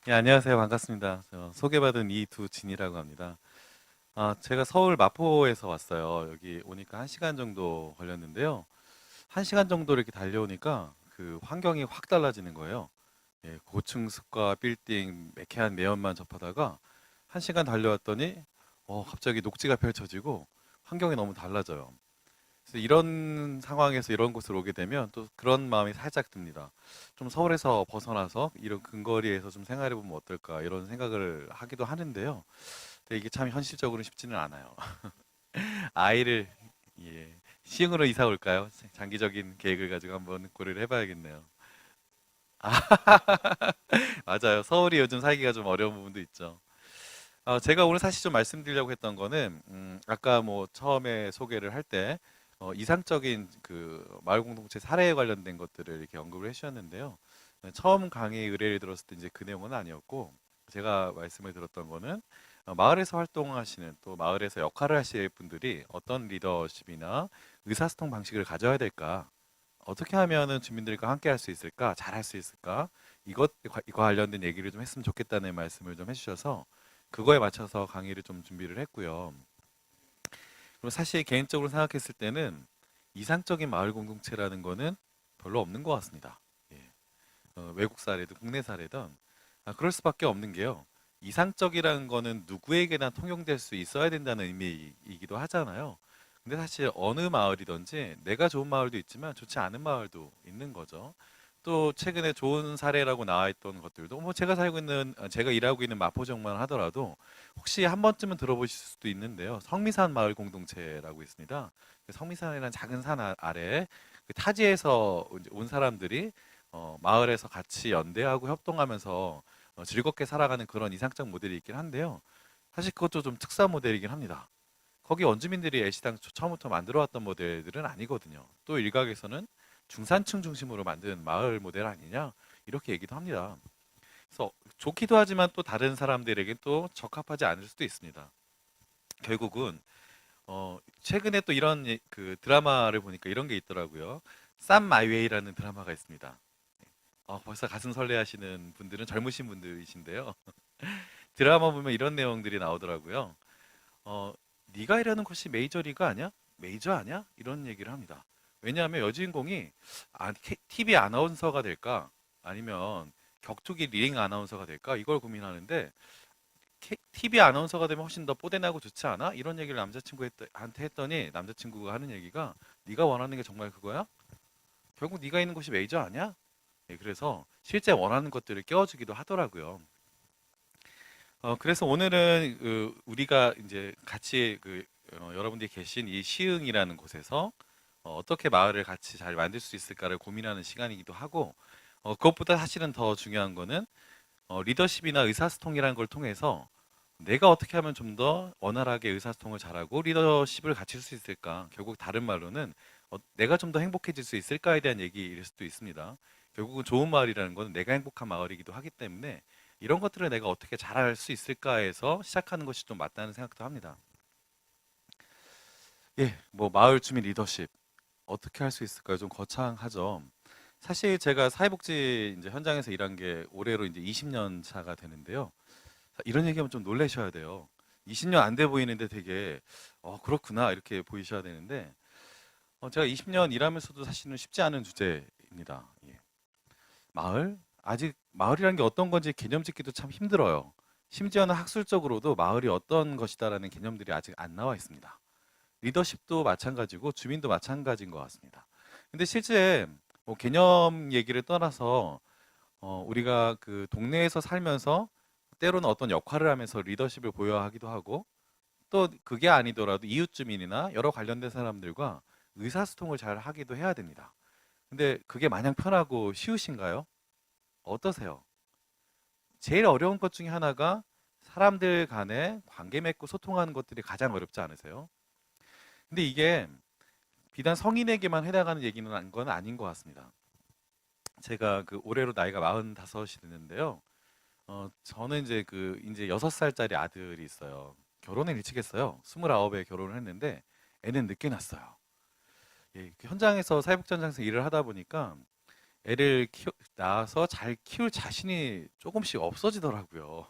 예, 안녕하세요. 반갑습니다. 저 소개받은 이두진이라고 합니다. 제가 서울 마포에서 왔어요. 여기 오니까 1시간 정도 걸렸는데요. 1시간 정도 이렇게 달려오니까 그 환경이 확 달라지는 거예요. 예, 고층 습과 빌딩, 매캐한 매연만 접하다가 1시간 달려왔더니 갑자기 녹지가 펼쳐지고 환경이 너무 달라져요. 그래서 이런 상황에서 이런 곳으로 오게 되면 또 그런 마음이 살짝 듭니다. 좀 서울에서 벗어나서 이런 근거리에서 좀 생활해 보면 어떨까 이런 생각을 하기도 하는데요. 근데 이게 참 현실적으로 쉽지는 않아요. 아이를 예, 시흥으로 이사 올까요? 장기적인 계획을 가지고 한번 고려를 해봐야겠네요. 맞아요. 서울이 요즘 살기가 좀 어려운 부분도 있죠. 제가 오늘 사실 좀 말씀드리려고 했던 거는 아까 뭐 처음에 소개를 할 때 이상적인 그 마을 공동체 사례에 관련된 것들을 이렇게 언급을 해주셨는데요. 처음 강의 의뢰를 들었을 때 이제 그 내용은 아니었고 제가 말씀을 들었던 거는 마을에서 활동하시는 또 마을에서 역할을 하실 분들이 어떤 리더십이나 의사소통 방식을 가져야 될까? 어떻게 하면은 주민들과 함께 할 수 있을까? 잘 할 수 있을까? 이거 관련된 얘기를 좀 했으면 좋겠다는 말씀을 좀 해주셔서 그거에 맞춰서 강의를 좀 준비를 했고요. 그리고 사실 개인적으로 생각했을 때는 이상적인 마을 공동체라는 거는 별로 없는 것 같습니다. 예. 외국 사례든 국내 사례든 그럴 수밖에 없는 게요. 이상적이라는 거는 누구에게나 통용될 수 있어야 된다는 의미이기도 하잖아요. 근데 사실 어느 마을이든지 내가 좋은 마을도 있지만 좋지 않은 마을도 있는 거죠. 또 최근에 좋은 사례라고 나와 있던 것들도 뭐 제가 일하고 있는 마포정만 하더라도 혹시 한 번쯤은 들어보실 수도 있는데요. 성미산 마을 공동체라고 있습니다. 그 성미산이라는 작은 산 아래 그 타지에서 이제 온 사람들이 마을에서 같이 연대하고 협동하면서 즐겁게 살아가는 그런 이상적 모델이 있긴 한데요. 사실 그것도 좀 특사 모델이긴 합니다. 거기 원주민들이 애시당 처음부터 만들어왔던 모델들은 아니거든요. 또 일각에서는 중산층 중심으로 만든 마을 모델 아니냐 이렇게 얘기도 합니다. 그래서 좋기도 하지만 또 다른 사람들에게 또 적합하지 않을 수도 있습니다. 결국은 최근에 또 이런 그 드라마를 보니까 이런 게 있더라고요. 쌈 마이웨이라는 드라마가 있습니다. 벌써 가슴 설레하시는 분들은 젊으신 분들이신데요. 드라마 보면 이런 내용들이 나오더라고요. 어, 네가 일하는 곳이 메이저리그 아니야? 메이저 아니야? 이런 얘기를 합니다. 왜냐하면 여주인공이 TV 아나운서가 될까? 아니면 격투기 링 아나운서가 될까? 이걸 고민하는데 TV 아나운서가 되면 훨씬 더 뽀대나고 좋지 않아? 이런 얘기를 남자친구한테 했더니 남자친구가 하는 얘기가 네가 원하는 게 정말 그거야? 결국 네가 있는 곳이 메이저 아니야? 예, 그래서 실제 원하는 것들을 깨워주기도 하더라고요. 그래서 오늘은 우리가 이제 같이 여러분들이 계신 이 시흥이라는 곳에서 떻게 마을을 같이 잘 만들 수 있을까를 고민하는 시간이기도 하고 그것보다 사실은 더 중요한 거는 리더십이나 의사소통이라는 걸 통해서 내가 어떻게 하면 좀 더 원활하게 의사소통을 잘하고 리더십을 갖출 수 있을까? 결국 다른 말로는 내가 좀 더 행복해질 수 있을까에 대한 얘기일 수도 있습니다. 결국은 좋은 마을이라는 건 내가 행복한 마을이기도 하기 때문에 이런 것들을 내가 어떻게 잘할 수 있을까에서 시작하는 것이 좀 맞다는 생각도 합니다. 예, 뭐 마을 주민 리더십 어떻게 할 수 있을까요? 좀 거창하죠. 사실 제가 사회복지 이제 현장에서 일한 게 올해로 이제 20년 차가 되는데요. 이런 얘기하면 좀 놀라셔야 돼요. 20년 안 돼 보이는데 되게 그렇구나 이렇게 보이셔야 되는데 제가 20년 일하면서도 사실은 쉽지 않은 주제입니다. 예. 마을? 아직 마을이라는 게 어떤 건지 개념 짓기도 참 힘들어요. 심지어는 학술적으로도 마을이 어떤 것이다라는 개념들이 아직 안 나와 있습니다. 리더십도 마찬가지고 주민도 마찬가지인 것 같습니다. 근데 실제 뭐 개념 얘기를 떠나서 우리가 그 동네에서 살면서 때로는 어떤 역할을 하면서 리더십을 보여야 하기도 하고 또 그게 아니더라도 이웃 주민이나 여러 관련된 사람들과 의사소통을 잘 하기도 해야 됩니다. 근데 그게 마냥 편하고 쉬우신가요? 어떠세요? 제일 어려운 것 중에 하나가 사람들 간에 관계 맺고 소통하는 것들이 가장 어렵지 않으세요? 근데 이게 비단 성인에게만 해당하는 얘기는 건 아닌 것 같습니다. 제가 그 올해로 나이가 45이 됐는데요. 저는 이제 6살짜리 아들이 있어요. 결혼을 일찍 했어요. 29에 결혼을 했는데 애는 늦게 낳았어요. 예, 그 현장에서 사회복지 현장에서 일을 하다 보니까 낳아서 잘 키울 자신이 조금씩 없어지더라고요.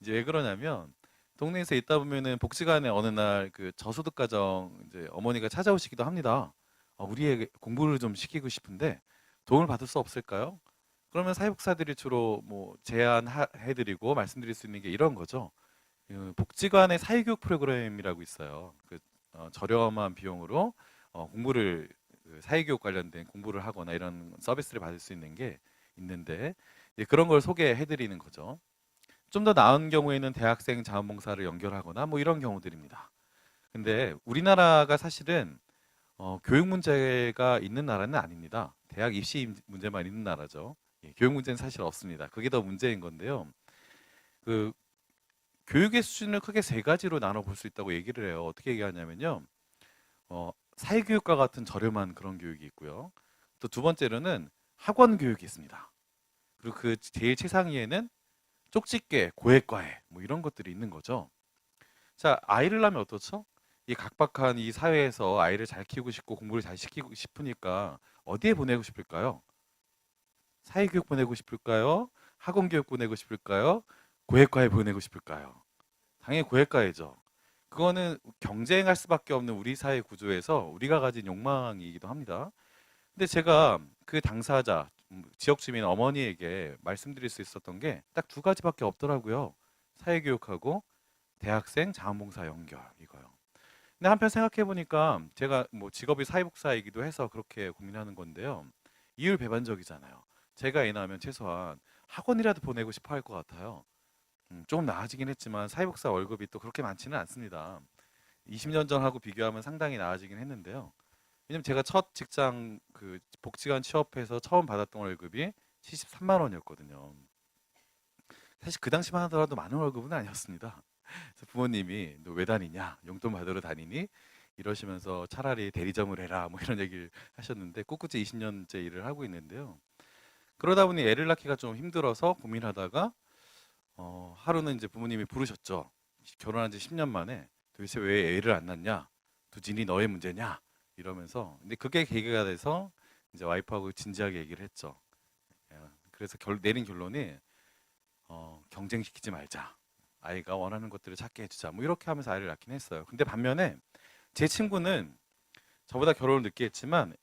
이제 왜 그러냐면 동네에서 있다 보면은 복지관에 어느 날 그 저소득 가정 이제 어머니가 찾아오시기도 합니다. 우리 애 공부를 좀 시키고 싶은데 도움을 받을 수 없을까요? 그러면 사회복사들이 주로 뭐 제안해드리고 말씀드릴 수 있는 게 이런 거죠. 그 복지관의 사회교육 프로그램이라고 있어요. 저렴한 비용으로 공부를 그 사회교육 관련된 공부를 하거나 이런 서비스를 받을 수 있는 게 있는데 이제 그런 걸 소개해드리는 거죠. 좀 더 나은 경우에는 대학생 자원봉사를 연결하거나 뭐 이런 경우들입니다. 근데 우리나라가 사실은 교육 문제가 있는 나라는 아닙니다. 대학 입시 문제만 있는 나라죠. 예, 교육 문제는 사실 없습니다. 그게 더 문제인 건데요. 그 교육의 수준을 크게 세 가지로 나눠 볼 수 있다고 얘기를 해요. 어떻게 얘기하냐면요. 사회교육과 같은 저렴한 그런 교육이 있고요. 또 두 번째로는 학원 교육이 있습니다. 그리고 그 제일 최상위에는 쪽집게, 고액과외 뭐 이런 것들이 있는 거죠. 자, 아이를 낳으면 어떻죠? 이 각박한 이 사회에서 아이를 잘 키우고 싶고 공부를 잘 시키고 싶으니까 어디에 보내고 싶을까요? 사회교육 보내고 싶을까요? 학원교육 보내고 싶을까요? 고액과외 보내고 싶을까요? 당연히 고액과외죠. 그거는 경쟁할 수밖에 없는 우리 사회 구조에서 우리가 가진 욕망이기도 합니다. 근데 제가 그 당사자, 지역 주민 어머니에게 말씀드릴 수 있었던 게 딱 두 가지밖에 없더라고요. 사회교육하고 대학생 자원봉사 연결 이거요. 근데 한편 생각해 보니까 제가 뭐 직업이 사회복사이기도 해서 그렇게 고민하는 건데요. 이율배반적이잖아요. 제가 애 낳으면 최소한 학원이라도 보내고 싶어 할 것 같아요. 조금 나아지긴 했지만 사회복사 월급이 또 그렇게 많지는 않습니다. 20년 전하고 비교하면 상당히 나아지긴 했는데요. 왜냐면 제가 첫 직장 그 복지관 취업해서 처음 받았던 월급이 73만 원이었거든요. 사실 그 당시만 하더라도 많은 월급은 아니었습니다. 그래서 부모님이 너 왜 다니냐? 용돈 받으러 다니니? 이러시면서 차라리 대리점을 해라 뭐 이런 얘기를 하셨는데 꿋꿋이 20년째 일을 하고 있는데요. 그러다 보니 애를 낳기가 좀 힘들어서 고민하다가 하루는 이제 부모님이 부르셨죠. 결혼한 지 10년 만에 도대체 왜 애를 안 낳냐? 두진이 너의 문제냐? 이러면서 근데 그게 계기가 돼서 이제 와이프하고 진지하게 얘기를 했죠. 예, 그래서 내린 결론이 경쟁시키지 말자. 아이가 원하는 것들을 찾게 해주자. 뭐 이렇게 하면서 아이를 낳긴 했어요. 근데 반면에 제 친구는 저보다 결혼을 늦게 했지만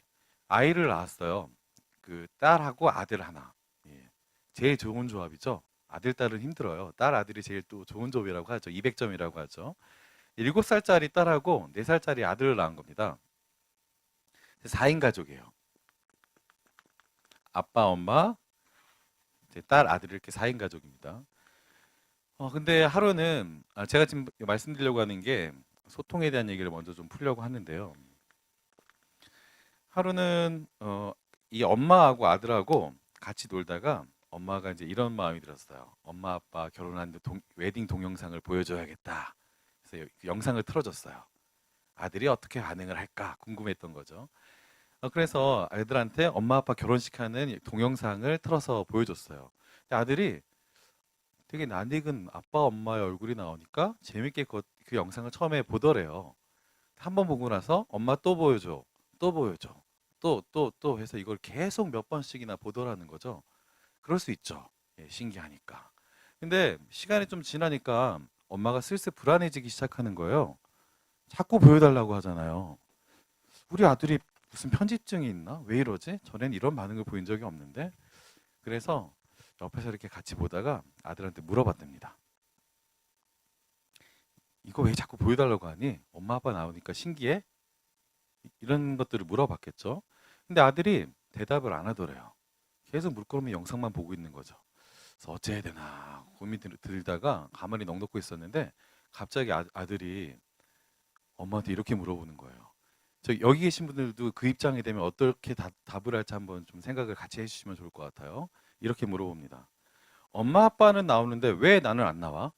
아이를 낳았어요. 그 딸하고 아들 하나. 예. 제일 좋은 조합이죠. 아들 딸은 힘들어요. 딸 아들이 제일 또 좋은 조합이라고 하죠. 200점이라고 하죠. 7살짜리 딸하고 4살짜리 아들을 낳은 겁니다. 4인 가족이에요. 아빠, 엄마, 이제 딸, 아들 이렇게 4인 가족입니다. 근데 하루는 제가 지금 말씀드리려고 하는 게 소통에 대한 얘기를 먼저 좀 풀려고 하는데요. 하루는 이 엄마하고 아들하고 같이 놀다가 엄마가 이제 이런 마음이 들었어요. 엄마 아빠 결혼한 웨딩 동영상을 보여줘야겠다. 그래서 영상을 틀어줬어요. 아들이 어떻게 반응을 할까 궁금했던 거죠. 그래서 아이들한테 엄마 아빠 결혼식 하는 동영상을 틀어서 보여줬어요. 근데 아들이 되게 낯익은 아빠 엄마의 얼굴이 나오니까 재밌게 그 영상을 처음에 보더래요. 한 번 보고 나서 엄마 또 보여줘, 또 보여줘, 또 해서 이걸 계속 몇 번씩이나 보더라는 거죠. 그럴 수 있죠. 예, 신기하니까. 근데 시간이 좀 지나니까 엄마가 슬슬 불안해지기 시작하는 거예요. 자꾸 보여달라고 하잖아요. 우리 아들이 무슨 편집증이 있나? 왜 이러지? 전엔 이런 반응을 보인 적이 없는데. 그래서 옆에서 이렇게 같이 보다가 아들한테 물어봤답니다. 이거 왜 자꾸 보여달라고 하니? 엄마 아빠 나오니까 신기해? 이런 것들을 물어봤겠죠. 근데 아들이 대답을 안 하더래요. 계속 물끄러미 영상만 보고 있는 거죠. 그래서 어째야 되나 고민 들다가 가만히 넋 놓고 있었는데 갑자기 아들이 엄마한테 이렇게 물어보는 거예요. 여기 계신 분들도 그 입장이 되면 어떻게 답을 할지 한번 좀 생각을 같이 해주시면 좋을 것 같아요. 이렇게 물어봅니다. 엄마 아빠는 나오는데 왜 나는 안 나와?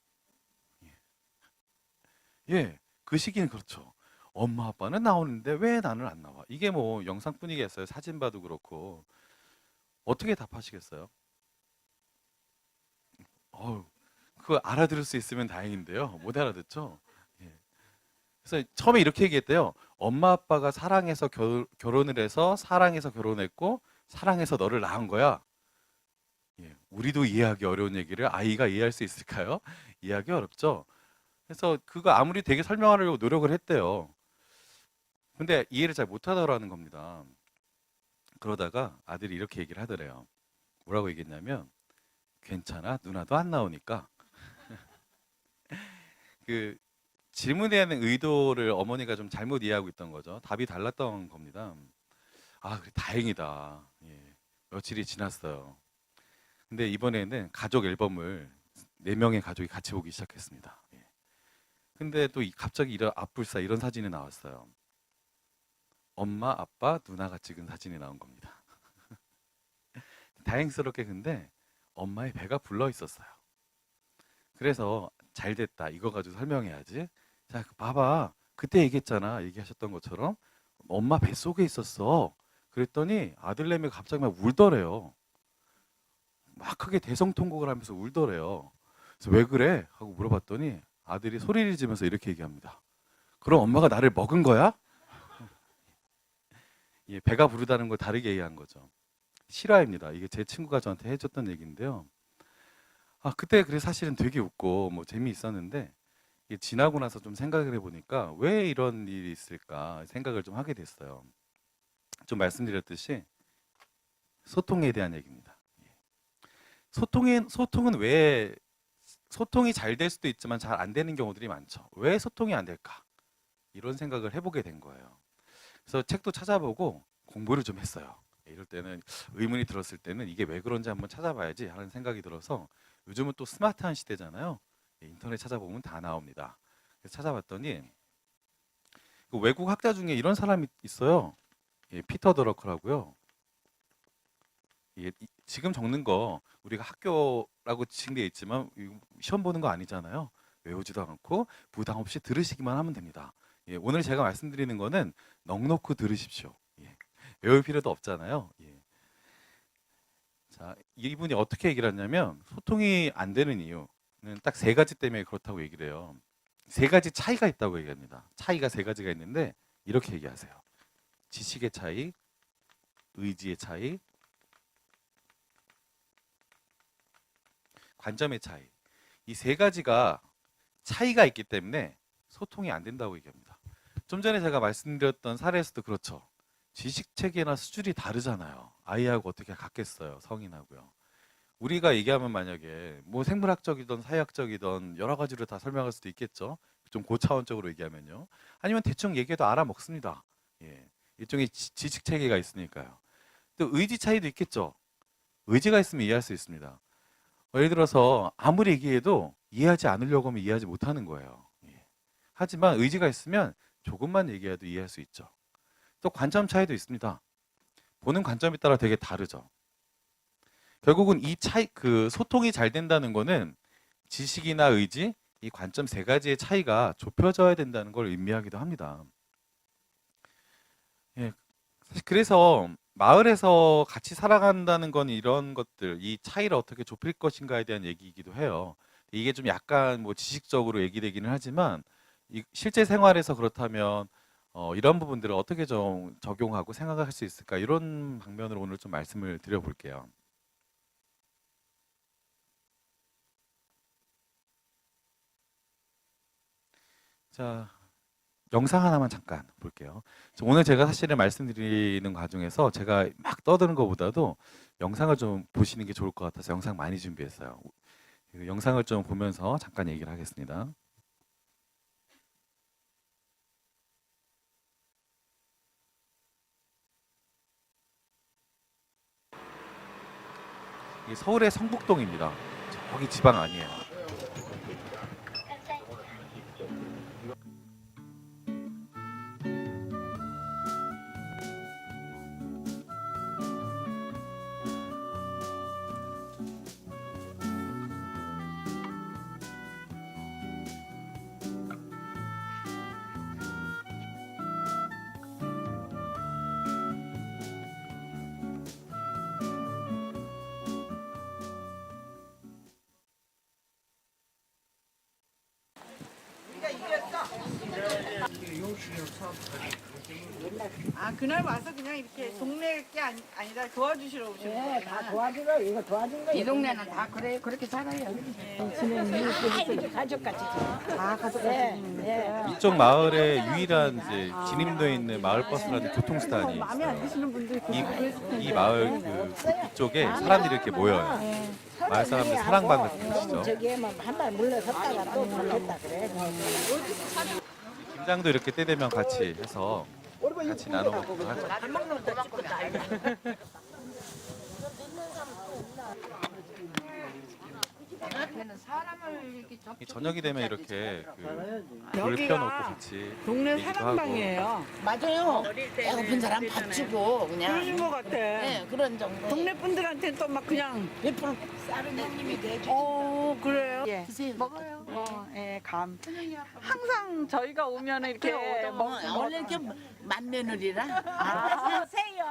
예, 그 시기는 그렇죠. 엄마 아빠는 나오는데 왜 나는 안 나와? 이게 뭐 영상뿐이겠어요. 사진 봐도 그렇고. 어떻게 답하시겠어요? 어우, 그거 알아들을 수 있으면 다행인데요. 못 알아듣죠? 예. 그래서 처음에 이렇게 얘기했대요. 엄마 아빠가 사랑해서 결혼을 해서 사랑해서 결혼했고 사랑해서 너를 낳은 거야. 예, 우리도 이해하기 어려운 얘기를 아이가 이해할 수 있을까요? 이해하기 어렵죠. 그래서 그거 아무리 되게 설명하려고 노력을 했대요. 근데 이해를 잘 못하더라는 겁니다. 그러다가 아들이 이렇게 얘기를 하더래요. 뭐라고 얘기했냐면, 괜찮아, 누나도 안 나오니까. 그 질문에 대한 의도를 어머니가 좀 잘못 이해하고 있던 거죠. 답이 달랐던 겁니다. 아, 그래, 다행이다. 예, 며칠이 지났어요. 근데 이번에는 가족 앨범을 네 명의 가족이 같이 보기 시작했습니다. 예. 근데 또 갑자기 이런 앞불사 이런 사진이 나왔어요. 엄마, 아빠, 누나가 찍은 사진이 나온 겁니다. 다행스럽게 근데 엄마의 배가 불러 있었어요. 그래서 잘 됐다. 이거 가지고 설명해야지. 자, 봐봐. 그때 얘기했잖아. 얘기하셨던 것처럼 엄마 뱃속에 있었어. 그랬더니 아들내미가 갑자기 막 울더래요. 막 크게 대성통곡을 하면서 울더래요. 그래서 왜 그래? 하고 물어봤더니 아들이 소리를 지면서 이렇게 얘기합니다. 그럼 엄마가 나를 먹은 거야? 예, 배가 부르다는 걸 다르게 얘기한 거죠. 실화입니다. 이게 제 친구가 저한테 해줬던 얘기인데요. 아, 그때 그래 사실은 되게 웃고 뭐 재미있었는데 이게 지나고 나서 좀 생각을 해보니까 왜 이런 일이 있을까 생각을 좀 하게 됐어요. 좀 말씀드렸듯이 소통에 대한 얘기입니다. 예. 소통은 왜 소통이 잘 될 수도 있지만 잘 안 되는 경우들이 많죠. 왜 소통이 안 될까? 이런 생각을 해보게 된 거예요. 그래서 책도 찾아보고 공부를 좀 했어요. 이럴 때는 의문이 들었을 때는 이게 왜 그런지 한번 찾아봐야지 하는 생각이 들어서 요즘은 또 스마트한 시대잖아요. 예, 인터넷 찾아보면 다 나옵니다. 그래서 찾아봤더니 그 외국 학자 중에 이런 사람이 있어요. 예, 피터 드러커라고요. 예, 지금 적는 거 우리가 학교라고 지칭되어 있지만 시험 보는 거 아니잖아요. 외우지도 않고 부담 없이 들으시기만 하면 됩니다. 예, 오늘 제가 말씀드리는 거는 넋 놓고 들으십시오. 예, 외울 필요도 없잖아요. 예. 자, 이분이 어떻게 얘기를 하냐면 소통이 안 되는 이유는 딱 세 가지 때문에 그렇다고 얘기를 해요. 세 가지 차이가 있다고 얘기합니다. 차이가 세 가지가 있는데 이렇게 얘기하세요. 지식의 차이, 의지의 차이, 관점의 차이. 이 세 가지가 차이가 있기 때문에 소통이 안 된다고 얘기합니다. 좀 전에 제가 말씀드렸던 사례에서도 그렇죠. 지식 체계나 수준이 다르잖아요. 아이하고 어떻게 같겠어요, 성인하고요. 우리가 얘기하면 만약에 뭐 생물학적이든 사회학적이든 여러 가지로 다 설명할 수도 있겠죠. 좀 고차원적으로 얘기하면요. 아니면 대충 얘기해도 알아먹습니다. 예. 일종의 지식 체계가 있으니까요. 또 의지 차이도 있겠죠. 의지가 있으면 이해할 수 있습니다. 예를 들어서 아무리 얘기해도 이해하지 않으려고 하면 이해하지 못하는 거예요. 예. 하지만 의지가 있으면 조금만 얘기해도 이해할 수 있죠. 또 관점 차이도 있습니다. 보는 관점에 따라 되게 다르죠. 결국은 이 차이, 그 소통이 잘 된다는 거는 지식이나 의지, 이 관점 세 가지의 차이가 좁혀져야 된다는 걸 의미하기도 합니다. 예, 사실 그래서 마을에서 같이 살아간다는 건 이런 것들, 이 차이를 어떻게 좁힐 것인가에 대한 얘기이기도 해요. 이게 좀 약간 뭐 지식적으로 얘기되기는 하지만 실제 생활에서 그렇다면 이런 부분들을 어떻게 좀 적용하고 생각할 수 있을까 이런 방면으로 오늘 좀 말씀을 드려볼게요. 자, 영상 하나만 잠깐 볼게요. 오늘 제가 사실은 말씀드리는 과정에서 제가 막 떠드는 것보다도 영상을 좀 보시는 게 좋을 것 같아서 영상 많이 준비했어요. 그 영상을 좀 보면서 잠깐 얘기를 하겠습니다. 이게 서울의 성북동입니다. 저기 지방 아니에요. 아 그날 와서 그냥 이렇게 동네 게 아니라 도와주시러 오신 거예요? 네, 다 도와주러 이거 도와준 거예요. 이 동네는 다 그래 그렇게 살아요. 가족같이 다 가족 네, 네. 이쪽 마을의 유일한 이제 진입로에 있는 마을 버스라는 교통수단이 마음에 안 있어요. 드시는 분들 계시고 했을 텐데. 이 마을 그 이쪽에 사람들이 이렇게 모여요. 마을 사람들 사랑방 같은 곳이죠. 저기에만 한발 물러섰다가 또 돌렸다 그래. 김장도 이렇게 때 되면 같이 해서 같이 나눠 먹기도 하죠. 사람을 이렇게 이 저녁이 되면 이렇게 그불 여기가 펴놓고 같이 동네 얘기도 사랑방이에요. 맞아요. 배고픈 사람 밥 주고 그냥 그러신 것 같아. 네, 그런 정도. 동네 분들한테 또 막 그냥 베풀 쌀은 형님이 내주. 그래요. 예. 드세요. 먹어요. 예, 감. 항상 저희가 오면 이렇게 원래 이렇게 맏며느리라. 사세요.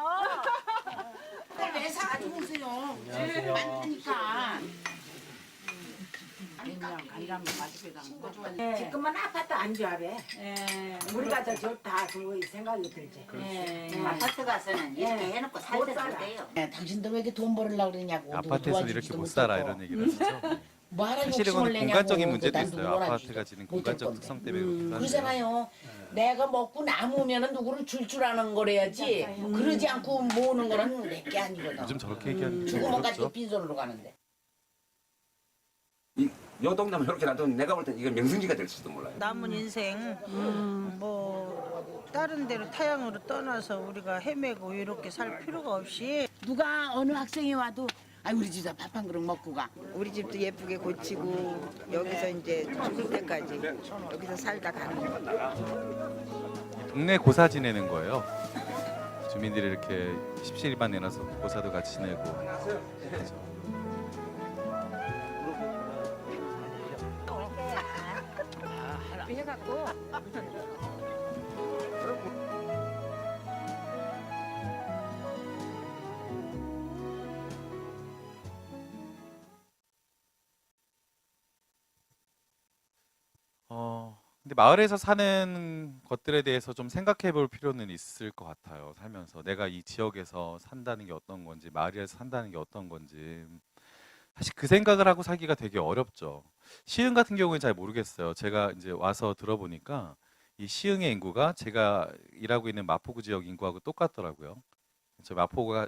왜 사가지고 오세요? 많으니까. 지금은 아파트 안 줘야래. 우리가 더 좋다 그 생각이 들지. 아파트 가서는 이렇게 해놓고 살 때도 돼요. 당신도 왜 이렇게 돈 벌으려고 그러냐고. 아파트에서는 이렇게 못 살아 이런 얘기를 하시죠. 뭐하러 사실 욕심을 이거는 내냐고. 공간적인 문제도 난 있어요. 누구나 아파트가 지닌 공간적 건데. 특성 때문에 그렇기도 한데요. 그러잖아요. 내가 먹고 남으면 누구를 줄 아는 거래야지. 그러지 않고 모으는 거는 내게 아니거든. 요즘 저렇게 얘기하는 게 죽으면 가지고 어렵죠. 빈손으로 가는데. 요 동네만 이렇게 놔두면 내가 볼 땐 이건 명승지가 될 수도 몰라요. 남은 인생 뭐 다른 데로 타향으로 떠나서 우리가 헤매고 이렇게 살 필요가 없이 누가 어느 학생이 와도 아 우리 집에서 밥 한 그릇 먹고 가. 우리 집도 예쁘게 고치고 여기서 이제 죽을 때까지 여기서 살다 가는 거. 동네 고사 지내는 거예요. 주민들이 이렇게 십시일반 내놔서 고사도 같이 지내고. 그렇죠. 근데 마을에서 사는 것들에 대해서 좀 생각해 볼 필요는 있을 것 같아요. 살면서 내가 이 지역에서 산다는 게 어떤 건지, 마을에서 산다는 게 어떤 건지. 사실 그 생각을 하고 살기가 되게 어렵죠. 시흥 같은 경우는 잘 모르겠어요. 제가 이제 와서 들어보니까 이 시흥의 인구가 제가 일하고 있는 마포구 지역 인구하고 똑같더라고요. 저 마포구가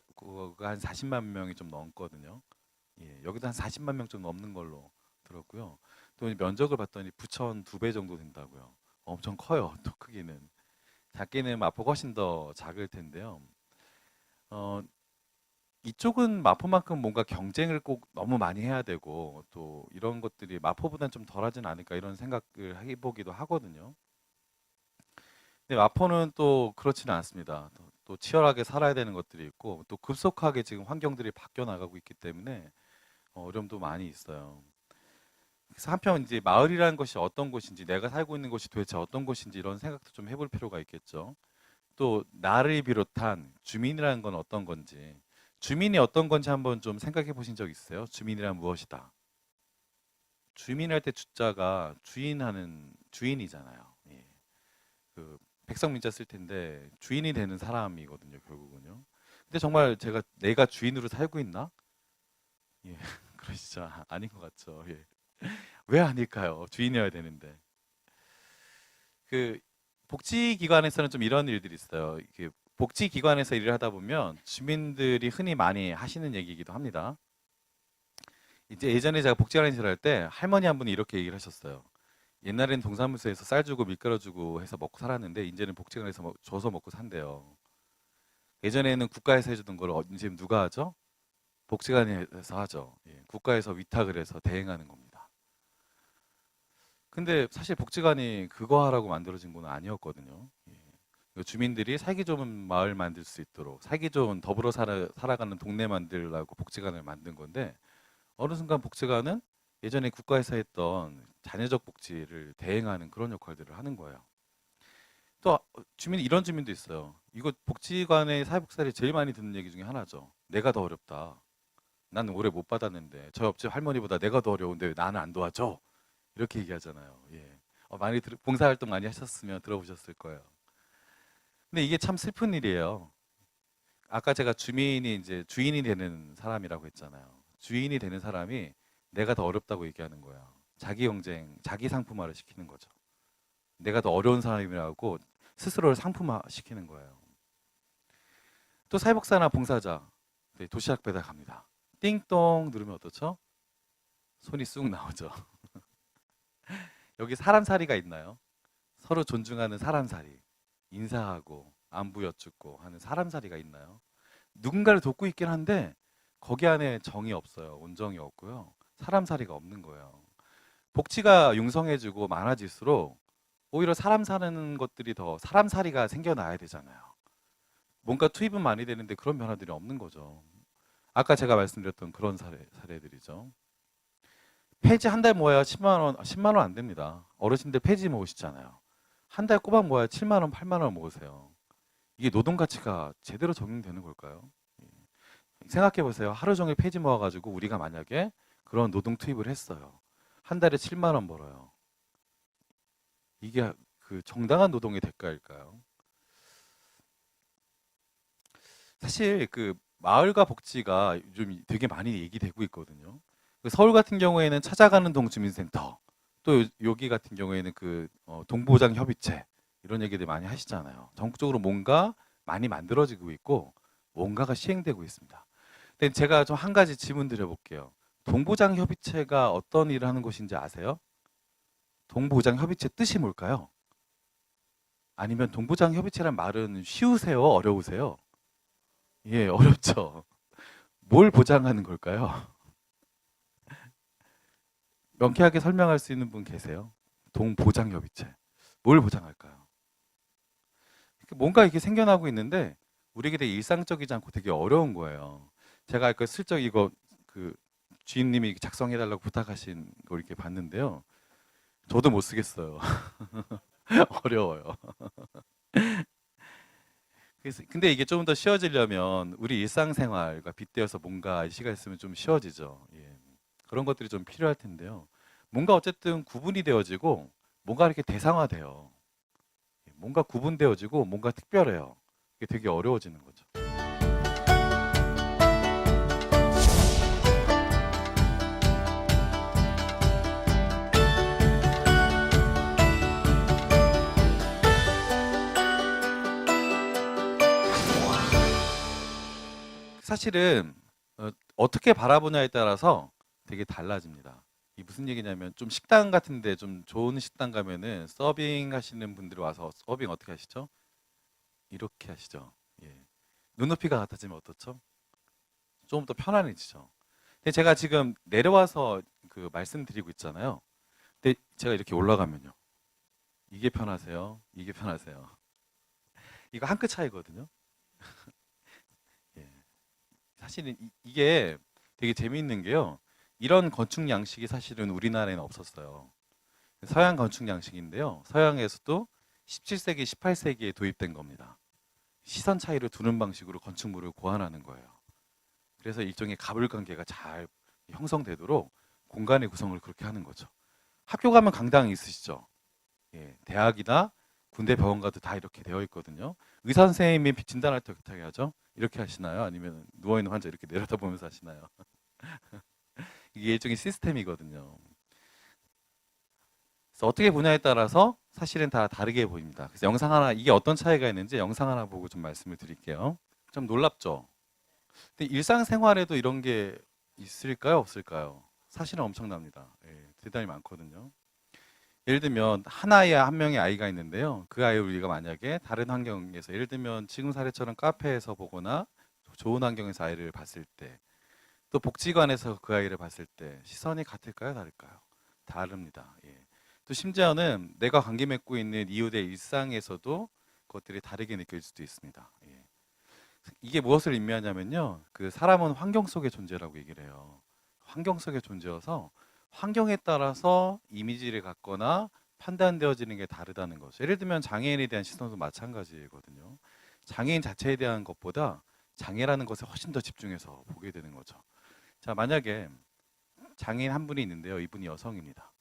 한 40만 명이 좀 넘거든요. 예, 여기도 한 40만 명 좀 넘는 걸로 들었고요. 또 면적을 봤더니 부천 2배 정도 된다고요. 엄청 커요. 또 크기는. 작게는 마포가 훨씬 더 작을 텐데요. 이쪽은 마포만큼 뭔가 경쟁을 꼭 너무 많이 해야 되고 또 이런 것들이 마포보다는 좀 덜하진 않을까 이런 생각을 해보기도 하거든요. 근데 마포는 또 그렇지는 않습니다. 또 치열하게 살아야 되는 것들이 있고 또 급속하게 지금 환경들이 바뀌어 나가고 있기 때문에 어려움도 많이 있어요. 그래서 한편 이제 마을이라는 것이 어떤 곳인지 내가 살고 있는 곳이 도대체 어떤 곳인지 이런 생각도 좀 해볼 필요가 있겠죠. 또 나를 비롯한 주민이라는 건 어떤 건지 주민이 어떤 건지 한번 좀 생각해 보신 적 있으세요? 주민이란 무엇이다. 주민할 때 주자가 주인하는 주인이잖아요. 예. 그 백성민자 쓸 텐데 주인이 되는 사람이거든요, 결국은요. 근데 정말 내가 주인으로 살고 있나? 예, 그러시죠. 아닌 것 같죠. 예. 왜 아닐까요? 주인이어야 되는데. 그 복지기관에서는 좀 이런 일들이 있어요. 이게 복지기관에서 일을 하다 보면 주민들이 흔히 많이 하시는 얘기이기도 합니다. 이제 예전에 제가 복지관에서 일할 때 할머니 한 분이 이렇게 얘기를 하셨어요. 옛날에는 동사무소에서 쌀 주고 밀가루 주고 해서 먹고 살았는데 이제는 복지관에서 줘서 먹고 산대요. 예전에는 국가에서 해주던 걸 지금 누가 하죠? 복지관에서 하죠. 예, 국가에서 위탁을 해서 대행하는 겁니다. 근데 사실 복지관이 그거 하라고 만들어진 건 아니었거든요. 예. 주민들이 살기 좋은 마을 만들 수 있도록 살기 좋은 더불어 살아가는 동네 만들라고 복지관을 만든 건데 어느 순간 복지관은 예전에 국가에서 했던 자녀적 복지를 대행하는 그런 역할들을 하는 거예요. 또 이런 주민도 있어요. 이거 복지관의 사회복지사들이 제일 많이 듣는 얘기 중에 하나죠. 내가 더 어렵다. 나는 오래 못 받았는데 저 옆집 할머니보다 내가 더 어려운데 왜 나는 안 도와줘? 이렇게 얘기하잖아요. 예. 많이 봉사활동 많이 하셨으면 들어보셨을 거예요. 근데 이게 참 슬픈 일이에요. 아까 제가 주민이 이제 주인이 되는 사람이라고 했잖아요. 주인이 되는 사람이 내가 더 어렵다고 얘기하는 거예요. 자기 경쟁, 자기 상품화를 시키는 거죠. 내가 더 어려운 사람이라고 스스로를 상품화 시키는 거예요. 또 사회복사나 봉사자, 네, 도시락 배달 갑니다. 띵동 누르면 어떻죠? 손이 쑥 나오죠. 여기 사람살이가 있나요? 서로 존중하는 사람살이, 인사하고 안부 여쭙고 하는 사람살이가 있나요? 누군가를 돕고 있긴 한데 거기 안에 정이 없어요. 온정이 없고요. 사람살이가 없는 거예요. 복지가 융성해지고 많아질수록 오히려 사람 사는 것들이 더 사람살이가 생겨나야 되잖아요. 뭔가 투입은 많이 되는데 그런 변화들이 없는 거죠. 아까 제가 말씀드렸던 그런 사례들이죠. 폐지 한 달 모아야 10만 원 안 됩니다. 어르신들 폐지 모으시잖아요. 한 달 꼬박 모아야 7만 원, 8만 원 모으세요. 이게 노동 가치가 제대로 적용되는 걸까요? 생각해 보세요. 하루 종일 폐지 모아가지고 우리가 만약에 그런 노동 투입을 했어요. 한 달에 7만 원 벌어요. 이게 그 정당한 노동의 대가일까요? 사실 그 마을과 복지가 요즘 되게 많이 얘기되고 있거든요. 그 서울 같은 경우에는 찾아가는 동 주민센터, 또 여기 같은 경우에는 그 동부보장 협의체 이런 얘기들 많이 하시잖아요. 전국적으로 뭔가 많이 만들어지고 있고 뭔가가 시행되고 있습니다. 근데 제가 좀 한 가지 질문 드려볼게요. 동부보장 협의체가 어떤 일을 하는 곳인지 아세요? 동부보장 협의체 뜻이 뭘까요? 아니면 동부보장 협의체란 말은 쉬우세요? 어려우세요? 예, 어렵죠. 뭘 보장하는 걸까요? 명쾌하게 설명할 수 있는 분 계세요? 동보장협의체. 뭘 보장할까요? 뭔가 이렇게 생겨나고 있는데 우리에게 되게 일상적이지 않고 되게 어려운 거예요. 제가 아까 슬쩍 이거 그 주인님이 작성해달라고 부탁하신 걸 이렇게 봤는데요. 저도 못 쓰겠어요. 어려워요. 그래서 근데 이게 좀 더 쉬워지려면 우리 일상생활과 빗대어서 뭔가 시가 있으면 좀 쉬워지죠. 예. 그런 것들이 좀 필요할 텐데요. 뭔가 어쨌든 구분이 되어지고 뭔가 이렇게 대상화돼요. 뭔가 구분되어지고 뭔가 특별해요. 이게 되게 어려워지는 거죠. 사실은 어떻게 바라보냐에 따라서 되게 달라집니다. 이 무슨 얘기냐면 좀 식당 같은데 좀 좋은 식당 가면은 서빙 하시는 분들이 와서 서빙 어떻게 하시죠? 이렇게 하시죠. 예. 눈높이가 같아지면 어떻죠? 조금 더 편안해지죠. 근데 제가 지금 내려와서 그 말씀드리고 있잖아요. 근데 제가 이렇게 올라가면요. 이게 편하세요? 이게 편하세요? 이거 한 끗 차이거든요. 예. 사실은 이게 되게 재미있는 게요. 이런 건축 양식이 사실은 우리나라에는 없었어요. 서양 건축 양식인데요. 서양에서도 17세기, 18세기에 도입된 겁니다. 시선 차이를 두는 방식으로 건축물을 고안하는 거예요. 그래서 일종의 가불 관계가 잘 형성되도록 공간의 구성을 그렇게 하는 거죠. 학교 가면 강당 있으시죠? 예, 대학이나 군대 병원 가도 다 이렇게 되어 있거든요. 의사 선생님이 진단할 때 어떻게 하죠? 이렇게 하시나요? 아니면 누워있는 환자 이렇게 내려다보면서 하시나요? 이게 일종의 시스템이거든요. 그래서 어떻게 보냐에 따라서 사실은 다 다르게 보입니다. 그래서 영상 하나, 이게 어떤 차이가 있는지 영상 하나 보고 좀 말씀을 드릴게요. 좀 놀랍죠? 근데 일상생활에도 이런 게 있을까요? 없을까요? 사실은 엄청납니다. 예, 대단히 많거든요. 예를 들면 하나의 한 명의 아이가 있는데요. 그 아이를 우리가 만약에 다른 환경에서 예를 들면 지금 사례처럼 카페에서 보거나 좋은 환경에서 아이를 봤을 때, 또 복지관에서 그 아이를 봤을 때 시선이 같을까요? 다를까요? 다릅니다. 예. 또 심지어는 내가 관계 맺고 있는 이웃의 일상에서도 그것들이 다르게 느껴질 수도 있습니다. 예. 이게 무엇을 의미하냐면요. 그 사람은 환경 속의 존재라고 얘기를 해요. 환경 속의 존재여서 환경에 따라서 이미지를 갖거나 판단되어지는 게 다르다는 거죠. 예를 들면 장애인에 대한 시선도 마찬가지거든요. 장애인 자체에 대한 것보다 장애라는 것에 훨씬 더 집중해서 보게 되는 거죠. 자, 만약에 장애인 한 분이 있는데요. 이분이 여성입니다.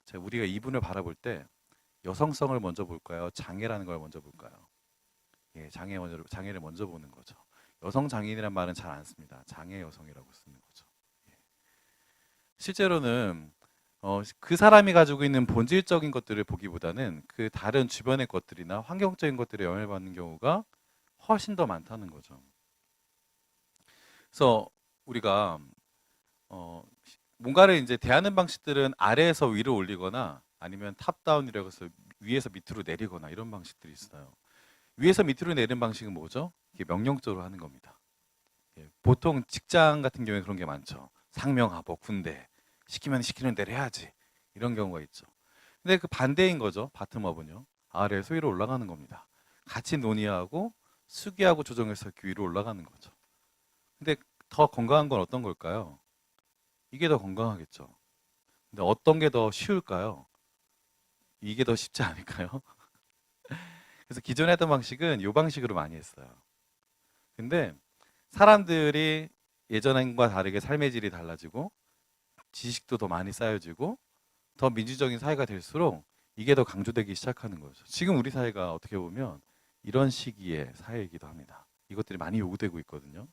자, 우리가 이분을 바라볼 때 여성성을 먼저 볼까요? 장애라는 걸 먼저 볼까요? 예, 장애를 먼저 보는 거죠. 여성 장애인이란 말은 잘 안 씁니다. 장애 여성이라고 쓰는 거죠. 예. 실제로는 그 사람이 가지고 있는 본질적인 것들을 보기보다는 그 다른 주변의 것들이나 환경적인 것들에 영향을 받는 경우가 훨씬 더 많다는 거죠. 그래서 우리가 뭔가를 이제 대하는 방식들은 아래에서 위로 올리거나 아니면 탑다운이라고 해서 위에서 밑으로 내리거나 이런 방식들이 있어요. 위에서 밑으로 내리는 방식은 뭐죠? 이게 명령적으로 하는 겁니다. 예, 보통 직장 같은 경우에 그런 게 많죠. 상명하복, 군대. 시키면 시키는 대로 해야지. 이런 경우가 있죠. 근데 그 반대인 거죠. 바텀업은요. 아래에서 위로 올라가는 겁니다. 같이 논의하고 수기하고 조정해서 이렇게 위로 올라가는 거죠. 근데 더 건강한 건 어떤 걸까요? 이게 더 건강하겠죠. 근데 어떤 게 더 쉬울까요? 이게 더 쉽지 않을까요? 그래서 기존에 했던 방식은 이 방식으로 많이 했어요. 근데 사람들이 예전과 다르게 삶의 질이 달라지고 지식도 더 많이 쌓여지고 더 민주적인 사회가 될수록 이게 더 강조되기 시작하는 거죠. 지금 우리 사회가 어떻게 보면 이런 시기의 사회이기도 합니다. 이것들이 많이 요구되고 있거든요.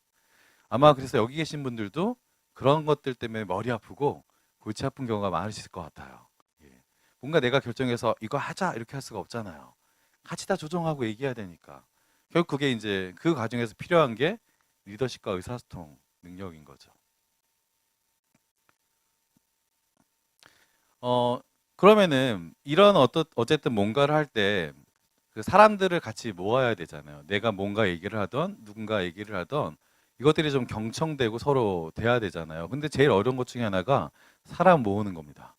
아마 그래서 여기 계신 분들도 그런 것들 때문에 머리 아프고 골치 아픈 경우가 많으실 것 같아요. 예. 뭔가 내가 결정해서 이거 하자 이렇게 할 수가 없잖아요. 같이 다 조정하고 얘기해야 되니까. 결국 그게 이제 그 과정에서 필요한 게 리더십과 의사소통 능력인 거죠. 그러면은 이런 어쨌든 뭔가를 할 때 그 사람들을 같이 모아야 되잖아요. 내가 뭔가 얘기를 하던 누군가 얘기를 하던 이것들이 좀 경청되고 서로 돼야 되잖아요. 근데 제일 어려운 것 중에 하나가 사람 모으는 겁니다.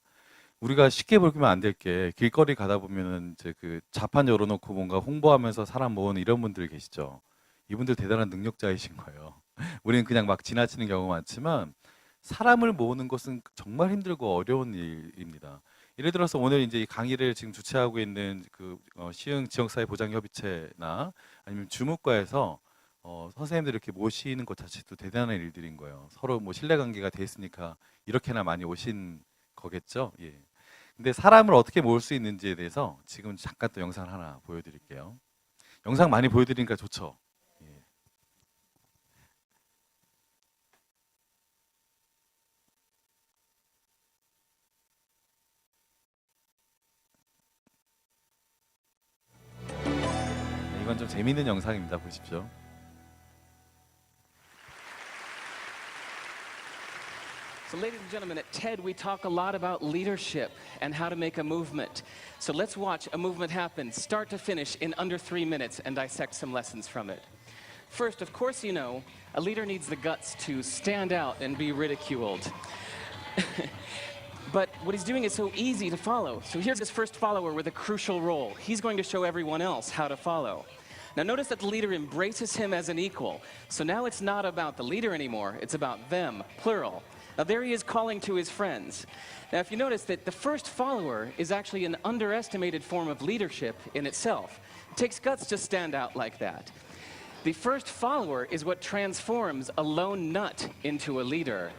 우리가 쉽게 보면 안 될 게 길거리 가다 보면은 이제 그 자판 열어놓고 뭔가 홍보하면서 사람 모으는 이런 분들 계시죠. 이분들 대단한 능력자이신 거예요. 우리는 그냥 막 지나치는 경우가 많지만 사람을 모으는 것은 정말 힘들고 어려운 일입니다. 예를 들어서 오늘 이제 이 강의를 지금 주최하고 있는 그 시흥 지역사회 보장협의체나 아니면 주무과에서 선생님들 이렇게 모시는 것 자체도 대단한 일들인 거예요. 서로 뭐 신뢰관계가 돼 있으니까 이렇게나 많이 오신 거겠죠. 예. 근데 사람을 어떻게 모을 수 있는지에 대해서 지금 잠깐 또 영상을 하나 보여드릴게요. 영상 많이 보여드리니까 좋죠. 예. 이건 좀 재미있는 영상입니다. 보십시오. So ladies and gentlemen, at TED we talk a lot about leadership and how to make a movement. So let's watch a movement happen start to finish in under 3 minutes and dissect some lessons from it. First, of course you know, a leader needs the guts to stand out and be ridiculed. But what he's doing is so easy to follow. So here's his first follower with a crucial role. He's going to show everyone else how to follow. Now notice that the leader embraces him as an equal. So now it's not about the leader anymore, it's about them, plural. Now there he is calling to his friends. Now if you notice that the first follower is actually an underestimated form of leadership in itself. It takes guts to stand out like that. The first follower is what transforms a lone nut into a leader.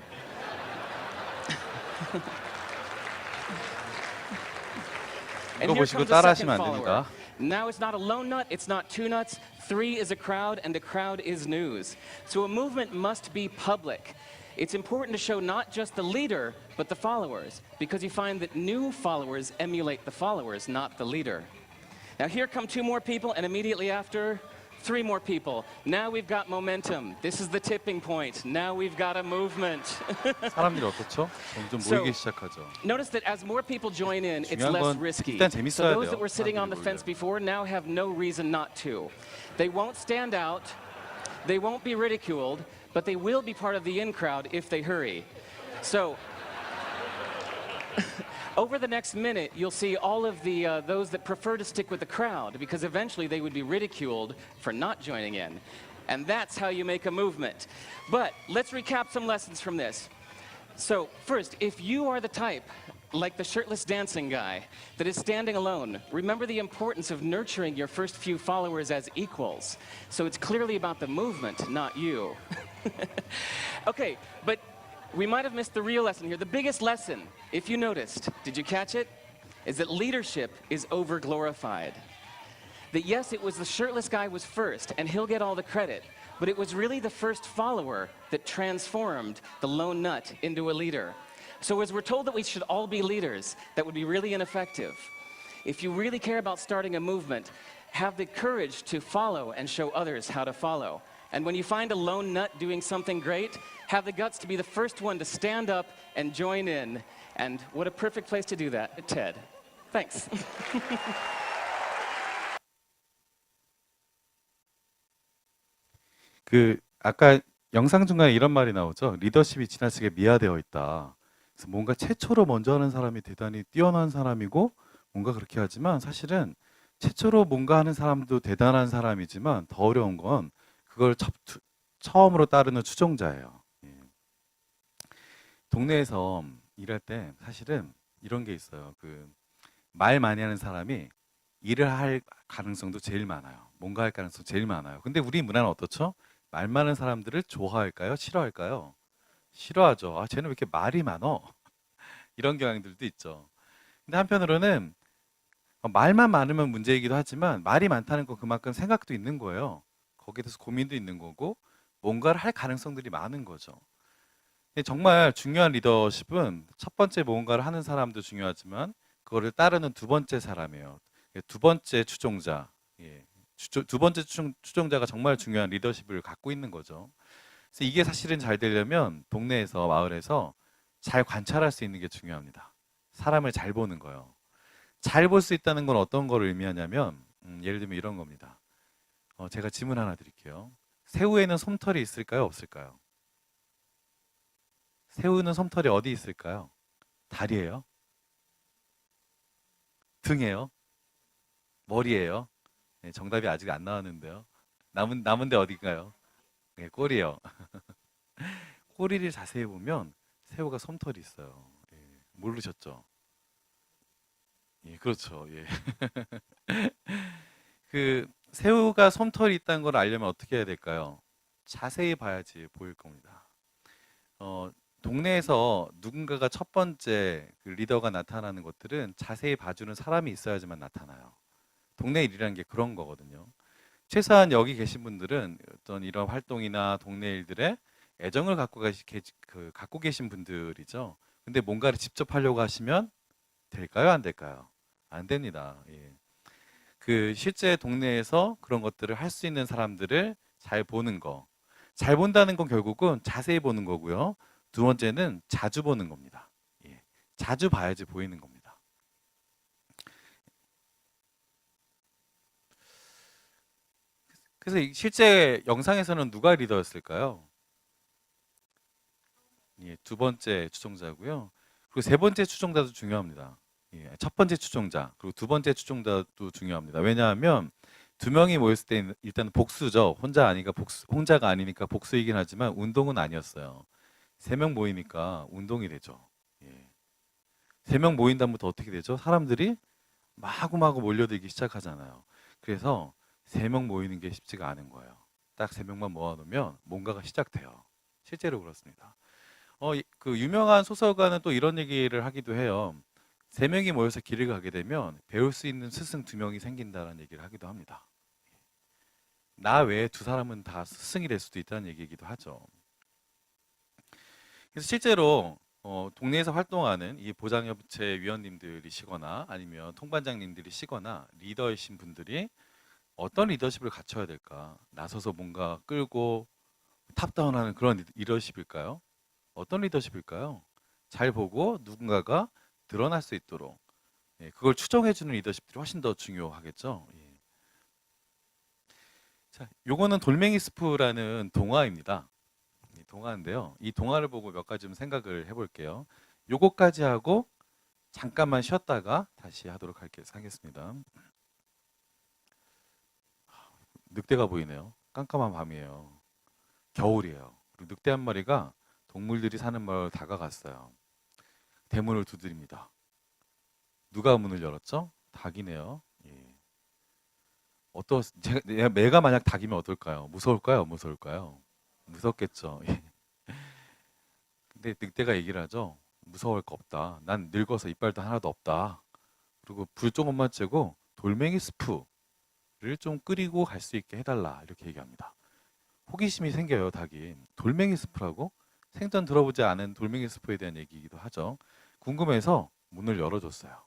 이거 보시고 따라하시면 안 됩니다. Now it's not a lone nut, it's not two nuts. 3 is a crowd, and a crowd is news. So a movement must be public. It's important to show not just the leader, but the followers, because you find that new followers emulate the followers, not the leader. Now here come 2 more people, and immediately after, 3 more people. Now we've got momentum. This is the tipping point. Now we've got a movement. 사람들이 어떻죠? 점점 모이기 시작하죠. Notice that as more people join in, it's 중요한 less 건 risky. 일단 So 재밌어야 those 돼요. that were sitting on the 사람들이 fence 모이면. before now have no reason not to. They won't stand out, they won't be ridiculed, but they will be part of the in crowd if they hurry. So over the next minute, you'll see all of the those that prefer to stick with the crowd, because eventually they would be ridiculed for not joining in. And that's how you make a movement. But let's recap some lessons from this. So first, if you are the type, like the shirtless dancing guy, that is standing alone, remember the importance of nurturing your first few followers as equals. So it's clearly about the movement, not you. Okay, but we might have missed the real lesson here. The biggest lesson, if you noticed, did you catch it? Is that leadership is over-glorified. that yes, it was the shirtless guy was first, and he'll get all the credit, but it was really the first follower that transformed the lone nut into a leader. So as we're told that we should all be leaders, that would be really ineffective. If you really care about starting a movement, have the courage to follow and show others how to follow. And when you find a lone nut doing something great, have the guts to be the first one to stand up and join in. And what a perfect place to do that, TED. Thanks. 그 아까 영상 중간에 이런 말이 나오죠. 리더십이 지나치게 미화되어 있다. 그래서 뭔가 최초로 먼저 하는 사람이 대단히 뛰어난 사람이고 뭔가 그렇게 하지만 사실은 최초로 뭔가 하는 사람도 대단한 사람이지만 더 어려운 건 그걸 처음으로 따르는 추종자예요. 예. 동네에서 일할 때 사실은 이런 게 있어요. 그 말 많이 하는 사람이 일을 할 가능성도 제일 많아요. 뭔가 할 가능성 제일 많아요. 근데 우리 문화는 어떻죠? 말 많은 사람들을 좋아할까요? 싫어할까요? 싫어하죠. 아, 쟤는 왜 이렇게 말이 많어? 이런 경향들도 있죠. 근데 한편으로는 말만 많으면 문제이기도 하지만 말이 많다는 건 그만큼 생각도 있는 거예요. 거기에 대해서 고민도 있는 거고 뭔가를 할 가능성들이 많은 거죠. 근데 정말 중요한 리더십은 첫 번째 뭔가를 하는 사람도 중요하지만 그거를 따르는 두 번째 사람이에요. 두 번째 추종자. 예. 두 번째 추종자가 정말 중요한 리더십을 갖고 있는 거죠. 그래서 이게 사실은 잘 되려면 동네에서 마을에서 잘 관찰할 수 있는 게 중요합니다. 사람을 잘 보는 거예요. 잘 볼 수 있다는 건 어떤 걸 의미하냐면 예를 들면 이런 겁니다. 제가 질문 하나 드릴게요. 새우에는 솜털이 있을까요? 없을까요? 새우는 솜털이 어디 있을까요? 다리예요? 등이에요? 머리예요? 네, 정답이 아직 안 나왔는데요. 남은 데 어디인가요? 네, 꼬리예요. 꼬리를 자세히 보면 새우가 솜털이 있어요. 예, 모르셨죠? 예, 그렇죠. 예. 그 새우가 솜털이 있다는 걸 알려면 어떻게 해야 될까요? 자세히 봐야지 보일 겁니다. 동네에서 누군가가 첫 번째 그 리더가 나타나는 것들은 자세히 봐주는 사람이 있어야지만 나타나요. 동네 일이라는 게 그런 거거든요. 최소한 여기 계신 분들은 어떤 이런 활동이나 동네 일들에 애정을 갖고 계신 분들이죠. 근데 뭔가를 직접 하려고 하시면 될까요? 안 될까요? 안 됩니다. 예. 그 실제 동네에서 그런 것들을 할 수 있는 사람들을 잘 보는 거. 잘 본다는 건 결국은 자세히 보는 거고요. 두 번째는 자주 보는 겁니다. 예. 자주 봐야지 보이는 겁니다. 그래서 실제 영상에서는 누가 리더였을까요? 예, 두 번째 추종자고요. 그리고 세 번째 추종자도 중요합니다. 예, 첫 번째 추종자 그리고 두 번째 추종자도 중요합니다. 왜냐하면 두 명이 모였을 때 일단 복수죠. 혼자가 아니니까 복수이긴 하지만 운동은 아니었어요. 세 명 모이니까 운동이 되죠. 예. 세 명 모인 다음부터 어떻게 되죠? 사람들이 마구마구 몰려들기 시작하잖아요. 그래서 세 명 모이는 게 쉽지가 않은 거예요. 딱 세 명만 모아놓으면 뭔가가 시작돼요. 실제로 그렇습니다. 그 유명한 소설가는 또 이런 얘기를 하기도 해요. 세 명이 모여서 길을 가게 되면 배울 수 있는 스승 두 명이 생긴다는 얘기를 하기도 합니다. 나 외에 두 사람은 다 스승이 될 수도 있다는 얘기이기도 하죠. 그래서 실제로 동네에서 활동하는 이 보장협체 위원님들이시거나 아니면 통반장님들이시거나 리더이신 분들이 어떤 리더십을 갖춰야 될까? 나서서 뭔가 끌고 탑다운하는 그런 리더십일까요? 어떤 리더십일까요? 잘 보고 누군가가 드러날 수 있도록 그걸 추종해주는 리더십들이 훨씬 더 중요하겠죠. 예. 자, 요거는 돌멩이 스프라는 동화입니다. 동화인데요. 이 동화를 보고 몇 가지 좀 생각을 해볼게요. 요거까지 하고 잠깐만 쉬었다가 다시 하도록 하겠습니다. 늑대가 보이네요. 깜깜한 밤이에요. 겨울이에요. 그리고 늑대 한 마리가 동물들이 사는 마을 다가갔어요. 대문을 두드립니다. 누가 문을 열었죠? 닭이네요. 예. 내가 만약 닭이면 어떨까요? 무서울까요? 무서울까요? 무섭겠죠. 예. 근데 늑대가 얘기를 하죠. 무서울 거 없다. 난 늙어서 이빨도 하나도 없다. 그리고 불 조금만 쬐고 돌멩이 스프. 좀 끓이고 갈 수 있게 해달라 이렇게 얘기합니다. 호기심이 생겨요, 닭이. 돌멩이 스프라고? 생전 들어보지 않은 돌멩이 스프에 대한 얘기이기도 하죠. 궁금해서 문을 열어줬어요.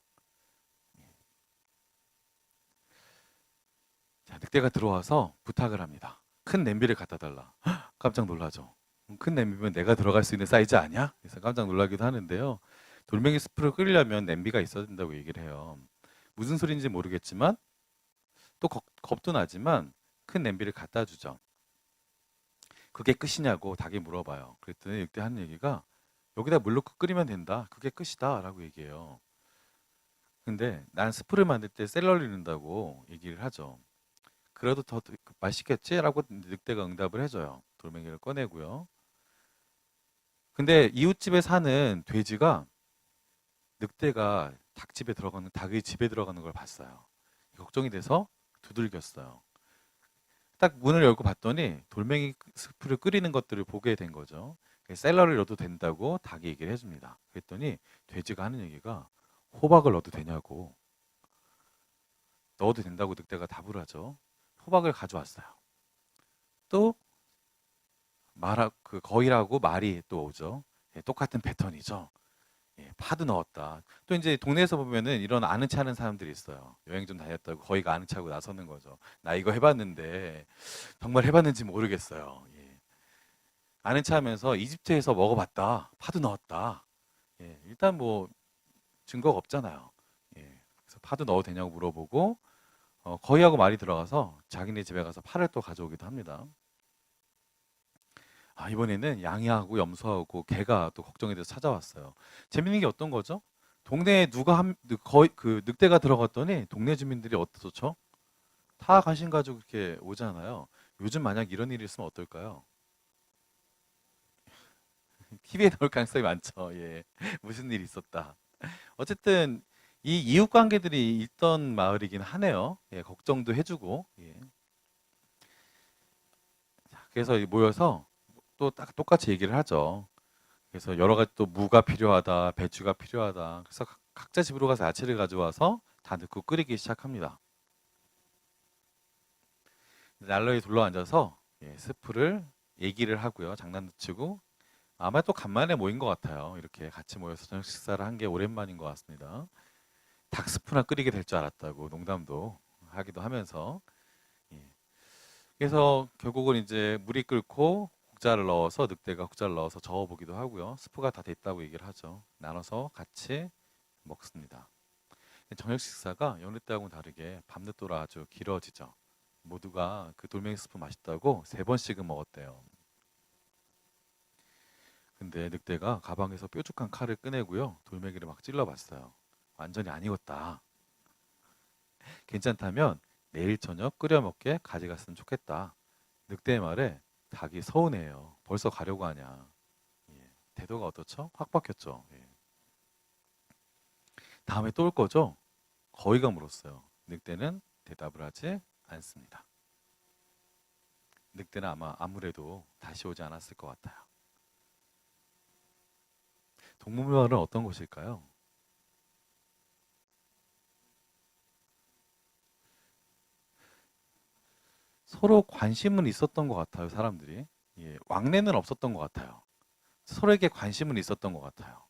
자, 늑대가 들어와서 부탁을 합니다. 큰 냄비를 갖다 달라. 헉, 깜짝 놀라죠. 큰 냄비면 내가 들어갈 수 있는 사이즈 아니야? 그래서 깜짝 놀라기도 하는데요. 돌멩이 스프를 끓이려면 냄비가 있어야 된다고 얘기를 해요. 무슨 소리인지 모르겠지만 또 겁도 나지만 큰 냄비를 갖다 주죠. 그게 끝이냐고 닭이 물어봐요. 그랬더니 늑대 하는 얘기가 여기다 물 넣고 끓이면 된다. 그게 끝이다 라고 얘기해요. 근데 난 스프를 만들 때 샐러리 넣는다고 얘기를 하죠. 그래도 더 맛있겠지? 라고 늑대가 응답을 해줘요. 돌멩이를 꺼내고요. 근데 이웃집에 사는 돼지가 늑대가 닭의 집에 들어가는 걸 봤어요. 걱정이 돼서 두들겼어요. 딱 문을 열고 봤더니 돌멩이 스프를 끓이는 것들을 보게 된 거죠. 샐러리를 넣어도 된다고 닭이 얘기를 해줍니다. 그랬더니 돼지가 하는 얘기가 호박을 넣어도 되냐고. 넣어도 된다고 늑대가 답을 하죠. 호박을 가져왔어요. 또 거위라고 말이 또 오죠. 예, 똑같은 패턴이죠. 예, 파도 넣었다. 또 이제 동네에서 보면은 이런 아는 체 하는 사람들이 있어요. 여행 좀 다녔다고 거위가 아는 체하고 나서는 거죠. 나 이거 해봤는데 정말 해봤는지 모르겠어요. 예. 아는 체 하면서 이집트에서 먹어봤다. 파도 넣었다. 예, 일단 뭐 증거가 없잖아요. 예, 그래서 파도 넣어도 되냐고 물어보고 거위하고 말이 들어가서 자기네 집에 가서 파를 또 가져오기도 합니다. 이번에는 양이하고 염소하고 개가 또 걱정이 돼서 찾아왔어요. 재밌는 게 어떤 거죠? 동네에 거의 그 늑대가 들어갔더니 동네 주민들이 어떻죠? 다 관심 가지고 이렇게 오잖아요. 요즘 만약 이런 일이 있으면 어떨까요? TV에 나올 가능성이 많죠. 예. 무슨 일이 있었다. 어쨌든 이 이웃 관계들이 있던 마을이긴 하네요. 예, 걱정도 해주고. 예. 자, 그래서 모여서 또 똑같이 얘기를 하죠. 그래서 여러 가지 또 무가 필요하다, 배추가 필요하다. 그래서 각자 집으로 가서 야채를 가져와서 다 넣고 끓이기 시작합니다. 난로에 둘러앉아서 스프를 얘기를 하고요. 장난도 치고 아마 또 간만에 모인 것 같아요. 이렇게 같이 모여서 저녁 식사를 한 게 오랜만인 것 같습니다. 닭 스프나 끓이게 될 줄 알았다고 농담도 하기도 하면서 그래서 결국은 이제 물이 끓고 국자를 넣어서 늑대가 국자를 넣어서 저어보기도 하고요. 스프가 다 됐다고 얘기를 하죠. 나눠서 같이 먹습니다. 저녁 식사가 여느 때하고는 다르게 밤늦도록 아주 길어지죠. 모두가 그 돌멩이 스프 맛있다고 3번씩은 먹었대요. 근데 늑대가 가방에서 뾰족한 칼을 꺼내고요. 돌멩이를 막 찔러봤어요. 완전히 안 익었다. 괜찮다면 내일 저녁 끓여 먹게 가져갔으면 좋겠다. 늑대의 말에 닭이 서운해요. 벌써 가려고 하냐. 예. 태도가 어떻죠? 확 바뀌었죠. 예. 다음에 또 올 거죠? 거위가 물었어요. 늑대는 대답을 하지 않습니다. 늑대는 아무래도 다시 오지 않았을 것 같아요. 동물마을은 어떤 곳일까요? 서로 관심은 있었던 것 같아요, 사람들이. 예, 왕래는 없었던 것 같아요. 서로에게 관심은 있었던 것 같아요.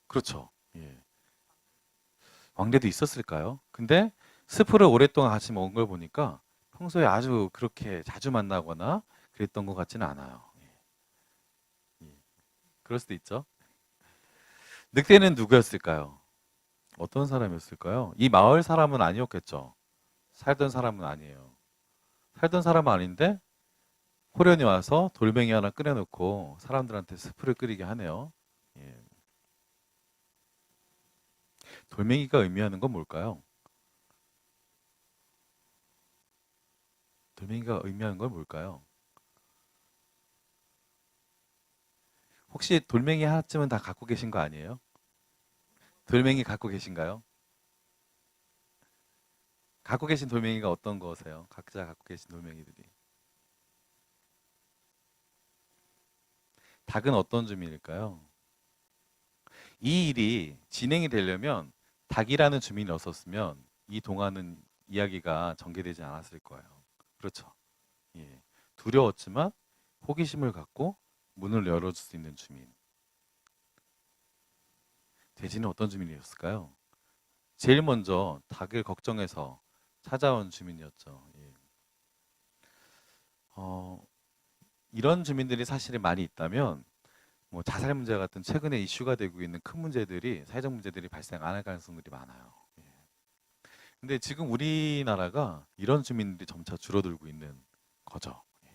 그렇죠. 예. 왕래도 있었을까요? 근데 스프를 오랫동안 같이 먹은 걸 보니까 평소에 아주 그렇게 자주 만나거나 그랬던 것 같지는 않아요. 예. 예. 그럴 수도 있죠. 늑대는 누구였을까요? 어떤 사람이었을까요? 이 마을 사람은 아니었겠죠. 살던 사람은 아니에요. 살던 사람은 아닌데 호련이 와서 돌멩이 하나 끓여놓고 사람들한테 스프를 끓이게 하네요. 예. 돌멩이가 의미하는 건 뭘까요? 돌멩이가 의미하는 건 뭘까요? 혹시 돌멩이 하나쯤은 다 갖고 계신 거 아니에요? 돌멩이 갖고 계신가요? 갖고 계신 돌멩이가 어떤 거세요? 각자 갖고 계신 돌멩이들이. 닭은 어떤 주민일까요? 이 일이 진행이 되려면 닭이라는 주민이 없었으면 이 동화는 이야기가 전개되지 않았을 거예요. 그렇죠. 예. 두려웠지만 호기심을 갖고 문을 열어줄 수 있는 주민. 돼지는 어떤 주민이었을까요? 제일 먼저 닭을 걱정해서 찾아온 주민이었죠. 예. 이런 주민들이 사실은 많이 있다면 뭐 자살 문제 같은 최근에 이슈가 되고 있는 큰 문제들이 사회적 문제들이 발생 안 할 가능성들이 많아요. 예. 근데 지금 우리나라가 이런 주민들이 점차 줄어들고 있는 거죠. 예.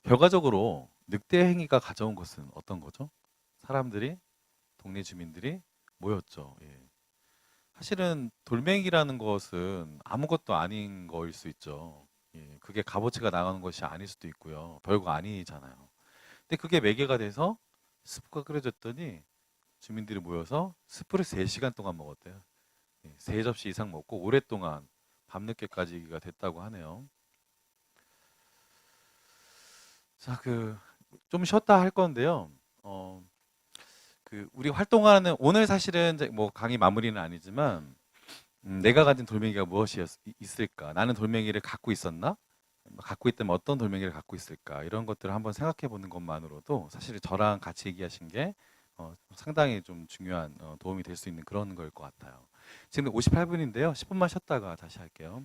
결과적으로 늑대 행위가 가져온 것은 어떤 거죠? 사람들이 동네 주민들이 모였죠. 예. 사실은 돌멩이라는 것은 아무것도 아닌 거일 수 있죠. 예. 그게 값어치가 나가는 것이 아닐 수도 있고요. 별거 아니잖아요. 근데 그게 매개가 돼서 스프가 끓여졌더니 주민들이 모여서 스프를 3시간 동안 먹었대요. 예. 3접시 이상 먹고 오랫동안 밤늦게까지가 됐다고 하네요. 자, 좀 쉬었다 할 건데요. 우리 활동하는 오늘 사실은 이제 뭐 강의 마무리는 아니지만 내가 가진 돌멩이가 무엇이 있을까? 나는 돌멩이를 갖고 있었나? 갖고 있다면 어떤 돌멩이를 갖고 있을까? 이런 것들을 한번 생각해 보는 것만으로도 사실 저랑 같이 얘기하신 게 상당히 좀 중요한 도움이 될 수 있는 그런 걸 것 같아요. 지금 58분인데요. 10분만 쉬었다가 다시 할게요.